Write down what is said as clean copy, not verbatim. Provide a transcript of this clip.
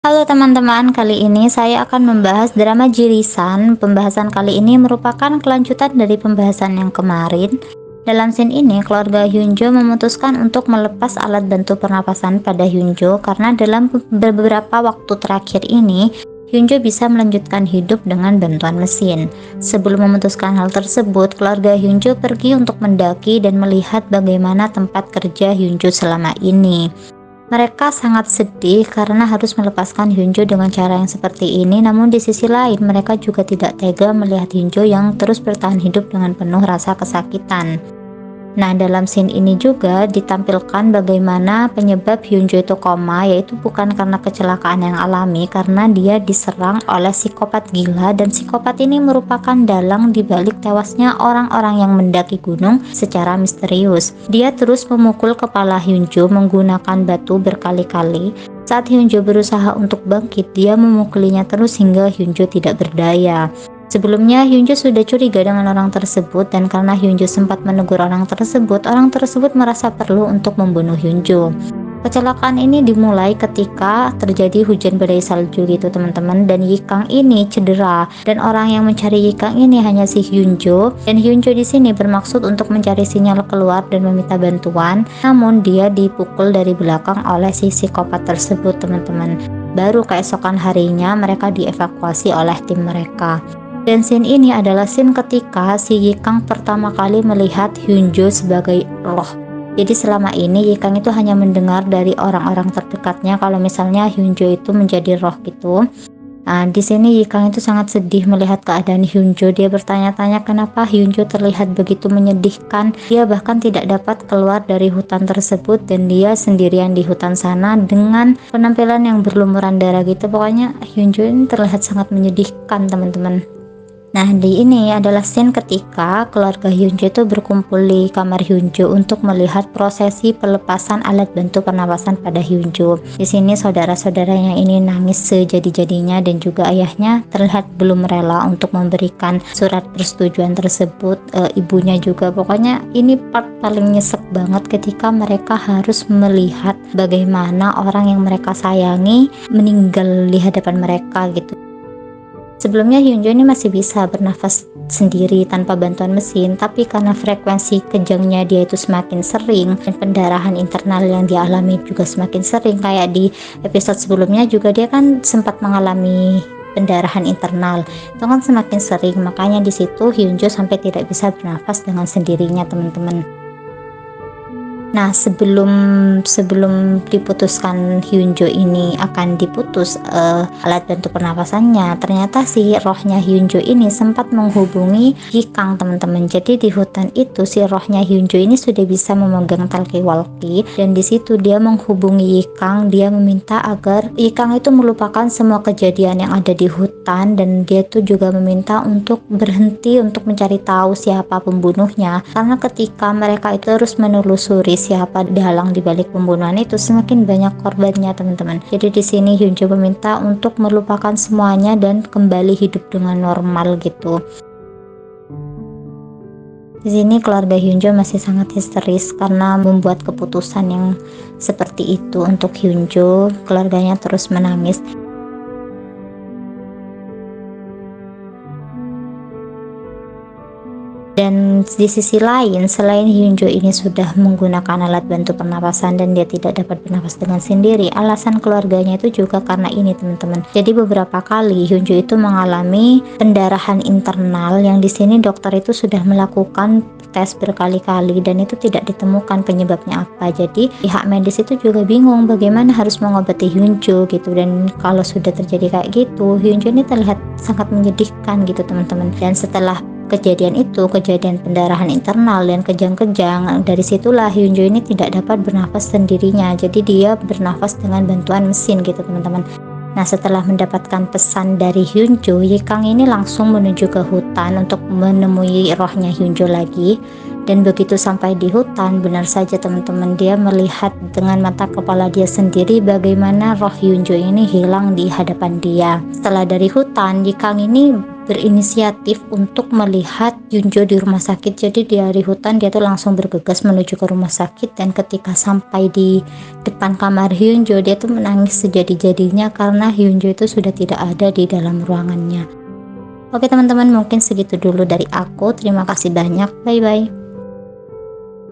Halo teman-teman, kali ini saya akan membahas drama Jirisan. Pembahasan kali ini merupakan kelanjutan dari pembahasan yang kemarin. Dalam scene ini, keluarga Hyunjo memutuskan untuk melepas alat bantu pernapasan pada Hyunjo karena dalam beberapa waktu terakhir ini, Hyunjo bisa melanjutkan hidup dengan bantuan mesin. Sebelum memutuskan hal tersebut, keluarga Hyunjo pergi untuk mendaki dan melihat bagaimana tempat kerja Hyunjo selama ini. Mereka sangat sedih karena harus melepaskan Hyunjo dengan cara yang seperti ini, namun di sisi lain mereka juga tidak tega melihat Hyunjo yang terus bertahan hidup dengan penuh rasa kesakitan. Nah, dalam scene ini juga ditampilkan bagaimana penyebab Hyunjo itu koma, yaitu bukan karena kecelakaan yang alami, karena dia diserang oleh psikopat gila, dan psikopat ini merupakan dalang dibalik tewasnya orang-orang yang mendaki gunung secara misterius. Dia terus memukul kepala Hyunjo menggunakan batu berkali-kali. Saat Hyunjo berusaha untuk bangkit, dia memukulinya terus hingga Hyunjo tidak berdaya. Sebelumnya Hyunjo sudah curiga dengan orang tersebut, dan karena Hyunjo sempat menegur orang tersebut merasa perlu untuk membunuh Hyunjo. Kecelakaan ini dimulai ketika terjadi hujan badai salju gitu teman-teman, dan Yikang ini cedera, dan orang yang mencari Yikang ini hanya si Hyunjo, dan Hyunjo di sini bermaksud untuk mencari sinyal keluar dan meminta bantuan, namun dia dipukul dari belakang oleh si psikopat tersebut teman-teman. Baru keesokan harinya mereka dievakuasi oleh tim mereka. Dan scene ini adalah scene ketika si Yikang pertama kali melihat Hyunjo sebagai roh. Jadi selama ini Yikang itu hanya mendengar dari orang-orang terdekatnya kalau misalnya Hyunjo itu menjadi roh gitu. Nah, di sini Yikang itu sangat sedih melihat keadaan Hyunjo. Dia bertanya-tanya kenapa Hyunjo terlihat begitu menyedihkan. Dia bahkan tidak dapat keluar dari hutan tersebut, dan dia sendirian di hutan sana dengan penampilan yang berlumuran darah gitu. Pokoknya Hyunjo ini terlihat sangat menyedihkan teman-teman. Nah, di ini adalah scene ketika keluarga Hyunjo itu berkumpul di kamar Hyunjo untuk melihat prosesi pelepasan alat bantu pernapasan pada Hyunjo. Di sini saudara-saudaranya ini nangis sejadi-jadinya, dan juga ayahnya terlihat belum rela untuk memberikan surat persetujuan tersebut. Ibunya juga, pokoknya ini part paling nyesek banget ketika mereka harus melihat bagaimana orang yang mereka sayangi meninggal di hadapan mereka gitu. Sebelumnya Hyunjo ini masih bisa bernafas sendiri tanpa bantuan mesin, tapi karena frekuensi kejangnya dia itu semakin sering dan pendarahan internal yang dia alami juga semakin sering, kayak di episode sebelumnya juga dia kan sempat mengalami pendarahan internal, itu kan semakin sering, makanya di situ Hyunjo sampai tidak bisa bernafas dengan sendirinya teman-teman. Nah, sebelum diputuskan Hyunjo ini akan diputus alat bantu pernapasannya, ternyata si rohnya Hyunjo ini sempat menghubungi Yikang teman-teman. Jadi di hutan itu si rohnya Hyunjo ini sudah bisa memegang talkie-walkie, dan di situ dia menghubungi Yikang. Dia meminta agar Yikang itu melupakan semua kejadian yang ada di hutan, dan dia tuh juga meminta untuk berhenti untuk mencari tahu siapa pembunuhnya, karena ketika mereka itu terus menelusuri siapa dalang di balik pembunuhan itu, semakin banyak korbannya teman-teman. Jadi di sini Hyunjo meminta untuk melupakan semuanya dan kembali hidup dengan normal gitu. Di sini keluarga Hyunjo masih sangat histeris karena membuat keputusan yang seperti itu untuk Hyunjo. Keluarganya terus menangis. Dan di sisi lain, selain Hyunjo ini sudah menggunakan alat bantu pernapasan dan dia tidak dapat bernapas dengan sendiri, alasan keluarganya itu juga karena ini teman-teman. Jadi beberapa kali Hyunjo itu mengalami pendarahan internal, yang di sini dokter itu sudah melakukan tes berkali-kali dan itu tidak ditemukan penyebabnya apa. Jadi pihak medis itu juga bingung bagaimana harus mengobati Hyunjo gitu, dan kalau sudah terjadi kayak gitu, Hyunjo ini terlihat sangat menyedihkan gitu teman-teman. Dan setelah kejadian itu, kejadian pendarahan internal dan kejang-kejang, dari situlah Hyunjo ini tidak dapat bernafas sendirinya. Jadi dia bernafas dengan bantuan mesin gitu teman-teman. Nah, setelah mendapatkan pesan dari Hyunjo, Yikang ini langsung menuju ke hutan untuk menemui rohnya Hyunjo lagi. Dan begitu sampai di hutan, benar saja teman-teman, dia melihat dengan mata kepala dia sendiri bagaimana roh Hyunjo ini hilang di hadapan dia. Setelah dari hutan, Yikang ini berinisiatif untuk melihat Yunjo di rumah sakit. Jadi dari hutan dia tuh langsung bergegas menuju ke rumah sakit, dan ketika sampai di depan kamar Hyunjo, dia tuh menangis sejadi-jadinya karena Hyunjo itu sudah tidak ada di dalam ruangannya. Oke teman-teman, mungkin segitu dulu dari aku. Terima kasih banyak. Bye bye.